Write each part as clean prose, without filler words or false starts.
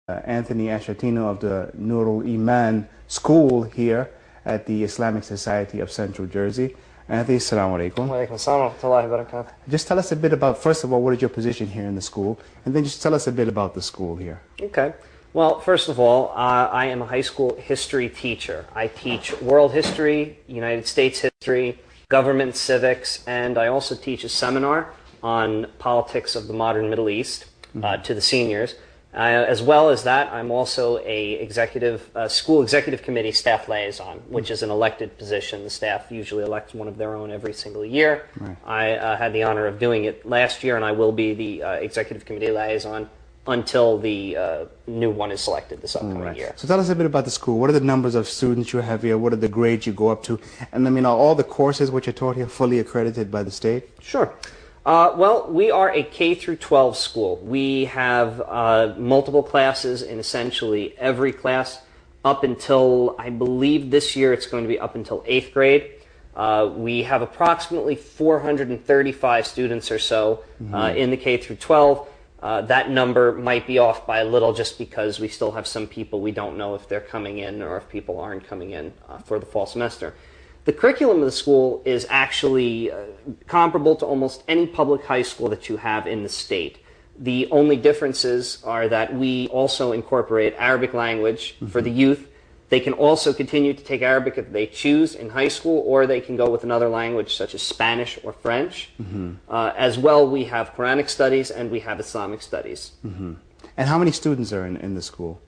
Anthony Ashatino of the Nurul Iman School here at the Islamic Society of Central Jersey. Anthony, assalamu alaikum. Wa alaikum assalam wa rahmatullahi wa barakatuh. Just tell us a bit about, first of all, what is your position here in the school, and then just tell us a bit about the school here. Okay. Well, first of all, I am a high school history teacher. I teach world history, United States history, government civics, and I also teach a seminar on politics of the modern Middle East to the seniors. As well as that, I'm also a school executive committee staff liaison, which is an elected position. The staff usually elects one of their own every single year. Right. I had the honor of doing it last year, and I will be the executive committee liaison until the new one is selected this upcoming year. So tell us a bit about the school. What are the numbers of students you have here? What are the grades you go up to? And I mean, are all the courses which are taught here fully accredited by the state? Sure. Well, we are a K through 12 school. We have multiple classes in essentially every class up until, I believe this year it's going to be up until 8th grade. We have approximately 435 students or so in the K through 12. That number might be off by a little just because we still have some people we don't know if they're coming in or if people aren't coming in for the fall semester. The curriculum of the school is actually comparable to almost any public high school that you have in the state. The only differences are that we also incorporate Arabic language for the youth. They can also continue to take Arabic if they choose in high school, or they can go with another language such as Spanish or French. As well, we have Quranic studies and we have Islamic studies. And how many students are in the school?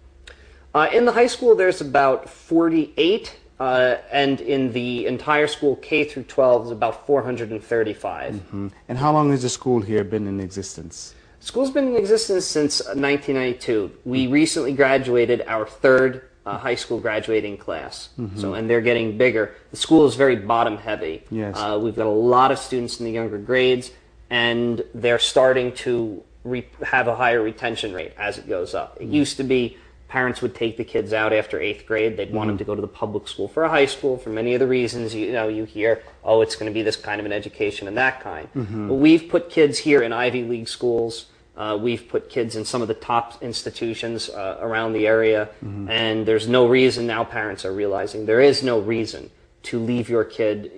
In the high school, there's about 48. And in the entire school, K through 12, is about 435. And how long has the school here been in existence? School's been in existence since 1992. We recently graduated our third high school graduating class. And they're getting bigger. The school is very bottom heavy. Yes. We've got a lot of students in the younger grades, and they're starting to have a higher retention rate as it goes up. It used to be parents would take the kids out after 8th grade. They'd want them to go to the public school for a high school for many of the reasons you hear, oh, it's going to be this kind of an education and that kind. But we've put kids here in Ivy League schools. We've put kids in some of the top institutions around the area. And there's no reason now parents are realizing there is no reason to leave your kid,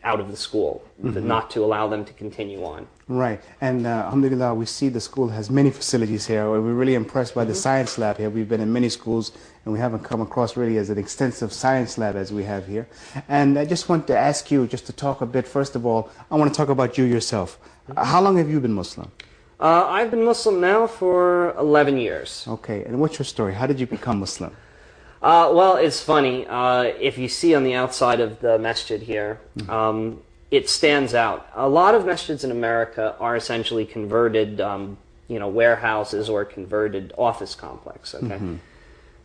out of the school, not to allow them to continue on. Right, and alhamdulillah, we see the school has many facilities here. We're really impressed by the science lab here. We've been in many schools and we haven't come across really as an extensive science lab as we have here. And I just want to ask you just to talk a bit, first of all, I want to talk about you yourself. How long have you been Muslim? I've been Muslim now for 11 years. Okay, and what's your story? How did you become Muslim? Well, it's funny. If you see on the outside of the masjid here, it stands out. A lot of masjids in America are essentially converted, warehouses or converted office complex. Okay,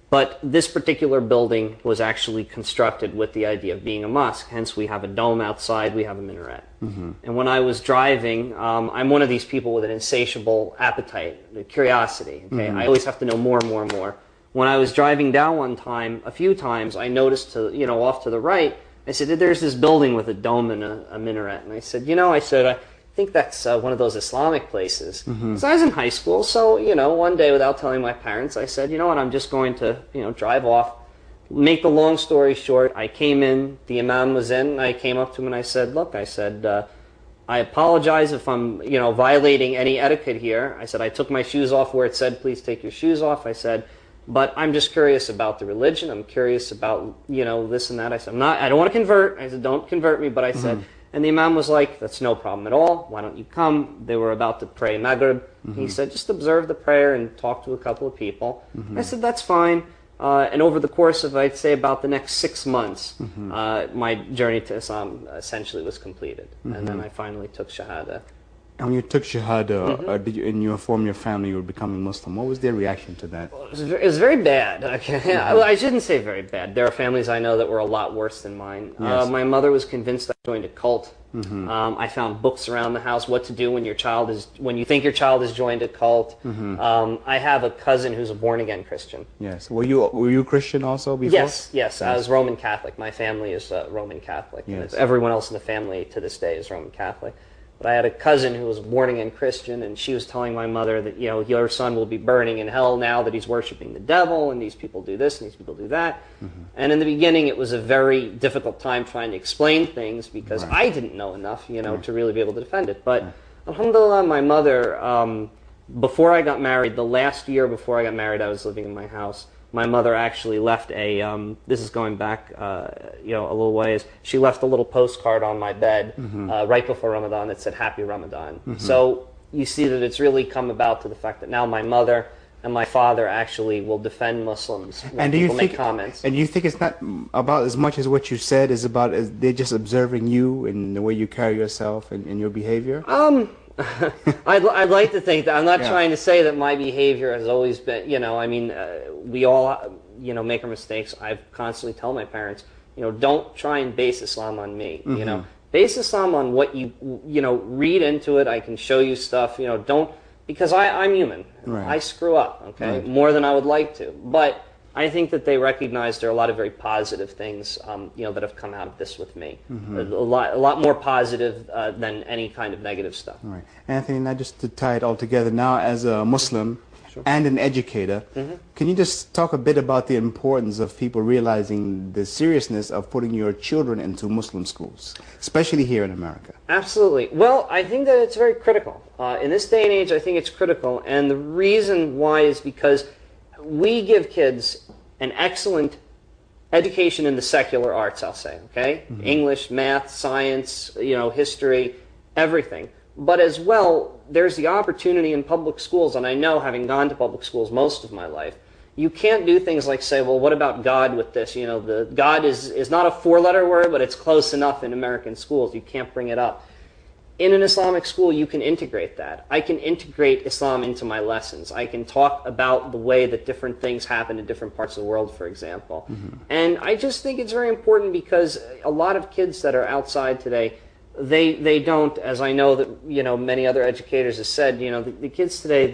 but this particular building was actually constructed with the idea of being a mosque. Hence, we have a dome outside. We have a minaret. And when I was driving, I'm one of these people with an insatiable appetite, curiosity. Okay, I always have to know more and more and more. When I was driving down a few times, I noticed off to the right, I said, there's this building with a dome and a minaret. And I said, I think that's one of those Islamic places. So I was in high school, so, one day without telling my parents, I said, I'm just going to, drive off. Make the long story short, I came in, the imam was in, and I came up to him and I said, look, I apologize if I'm, violating any etiquette here. I said, I took my shoes off where it said, please take your shoes off. I said, but I'm just curious about the religion. I'm curious about, this and that. I said, I don't want to convert. I said, don't convert me. But I said, and the imam was like, that's no problem at all. Why don't you come? They were about to pray Maghrib. He said, just observe the prayer and talk to a couple of people. I said, that's fine. And over the course of, I'd say, about the next 6 months, my journey to Islam essentially was completed. And then I finally took Shahada. And when you took Shahada, did you inform your family you were becoming Muslim? What was their reaction to that? It was very bad. Okay. Well, I shouldn't say very bad. There are families I know that were a lot worse than mine. Yes. My mother was convinced I joined a cult. I found books around the house, what to do when you think your child has joined a cult. I have a cousin who's a born-again Christian. Yes. Were you Christian also before? Yes. I was Roman Catholic. My family is Roman Catholic. Yes. Everyone else in the family to this day is Roman Catholic. But I had a cousin who was a born-again Christian, and she was telling my mother that, your son will be burning in hell now that he's worshiping the devil, and these people do this, and these people do that. And in the beginning, it was a very difficult time trying to explain things because I didn't know enough, to really be able to defend it. But alhamdulillah, my mother, before I got married, the last year before I got married, I was living in my house. My mother actually left this is going back, a little ways. She left a little postcard on my bed right before Ramadan that said Happy Ramadan. So you see that it's really come about to the fact that now my mother and my father actually will defend Muslims when people make comments. And you think it's not about as much as what you said, is about they're just observing you and the way you carry yourself and your behavior? I'd like to think that. I'm not trying to say that my behavior has always been, we all, make our mistakes. I constantly tell my parents, don't try and base Islam on me, Base Islam on what you read into it. I can show you stuff, don't, because I'm human. Right. I screw up, okay, more than I would like to. But I think that they recognize there are a lot of very positive things, that have come out of this with me. A lot more positive than any kind of negative stuff. All right, Anthony. Now, just to tie it all together, now as a Muslim and an educator, can you just talk a bit about the importance of people realizing the seriousness of putting your children into Muslim schools, especially here in America? Absolutely. Well, I think that it's very critical. In this day and age, I think it's critical, and the reason why is because we give kids an excellent education in the secular arts, I'll say, okay? English, math, science, history, everything. But as well, there's the opportunity in public schools, and I know, having gone to public schools most of my life, you can't do things like say, well, what about God with this? The God is not a four-letter word, but it's close enough in American schools. You can't bring it up. In an Islamic school, you can integrate that. I can integrate Islam into my lessons. I can talk about the way that different things happen in different parts of the world, for example. And I just think it's very important because a lot of kids that are outside today, they don't, as I know that, many other educators have said, the kids today,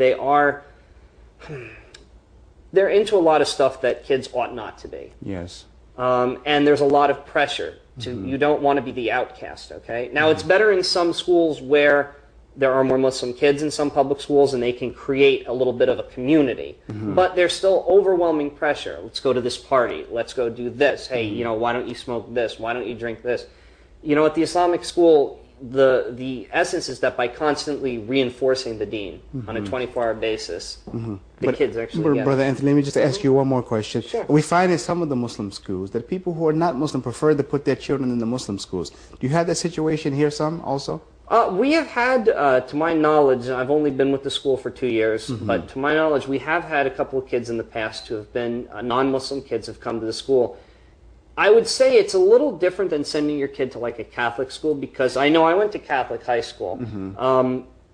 they're into a lot of stuff that kids ought not to be. Yes. And there's a lot of pressure. You don't want to be the outcast, okay? Now, it's better in some schools where there are more Muslim kids in some public schools and they can create a little bit of a community. But there's still overwhelming pressure. Let's go to this party. Let's go do this. Hey, why don't you smoke this? Why don't you drink this? At the Islamic school, the essence is that by constantly reinforcing the deen on a 24-hour basis, the kids actually Brother Anthony, let me just ask you one more question. Sure. We find in some of the Muslim schools that people who are not Muslim prefer to put their children in the Muslim schools. Do you have that situation here some also? We have had, to my knowledge, I've only been with the school for 2 years, but to my knowledge, we have had a couple of kids in the past who have been non-Muslim kids have come to the school. I would say it's a little different than sending your kid to like a Catholic school, because I know I went to Catholic high school.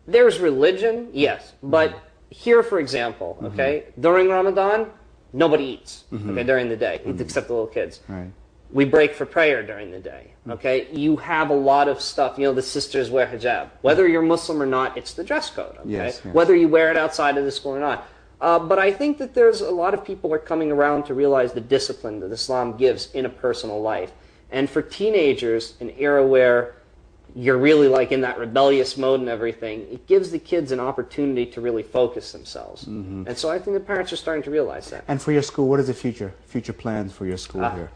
There's religion, yes, but here, for example, okay, during Ramadan, nobody eats, okay, during the day, except the little kids. Right. We break for prayer during the day, okay? You have a lot of stuff, the sisters wear hijab. Whether you're Muslim or not, it's the dress code, okay? Yes. Whether you wear it outside of the school or not. But I think that there's a lot of people are coming around to realize the discipline that Islam gives in a personal life. And for teenagers, an era where you're really like in that rebellious mode and everything, it gives the kids an opportunity to really focus themselves. And so I think the parents are starting to realize that. And for your school, what is the future plans for your school here?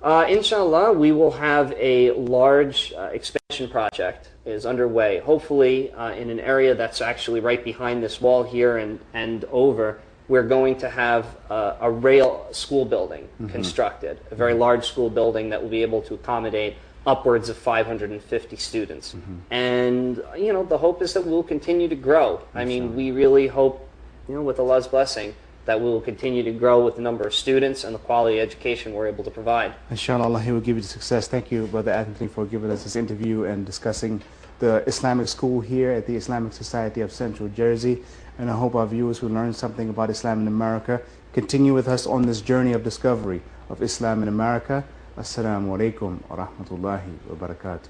Inshallah, we will have a large expansion project is underway, hopefully in an area that's actually right behind this wall here and over. We're going to have a rail school building constructed, a very large school building that will be able to accommodate upwards of 550 students. And, the hope is that we will continue to grow. I mean, we really hope, with Allah's blessing, that we will continue to grow with the number of students and the quality education we're able to provide. Inshallah, Allah, He will give you the success. Thank you, Brother Anthony, for giving us this interview and discussing the Islamic school here at the Islamic Society of Central Jersey. And I hope our viewers who learned something about Islam in America continue with us on this journey of discovery of Islam in America. Assalamu alaikum wa rahmatullahi wa barakatuh.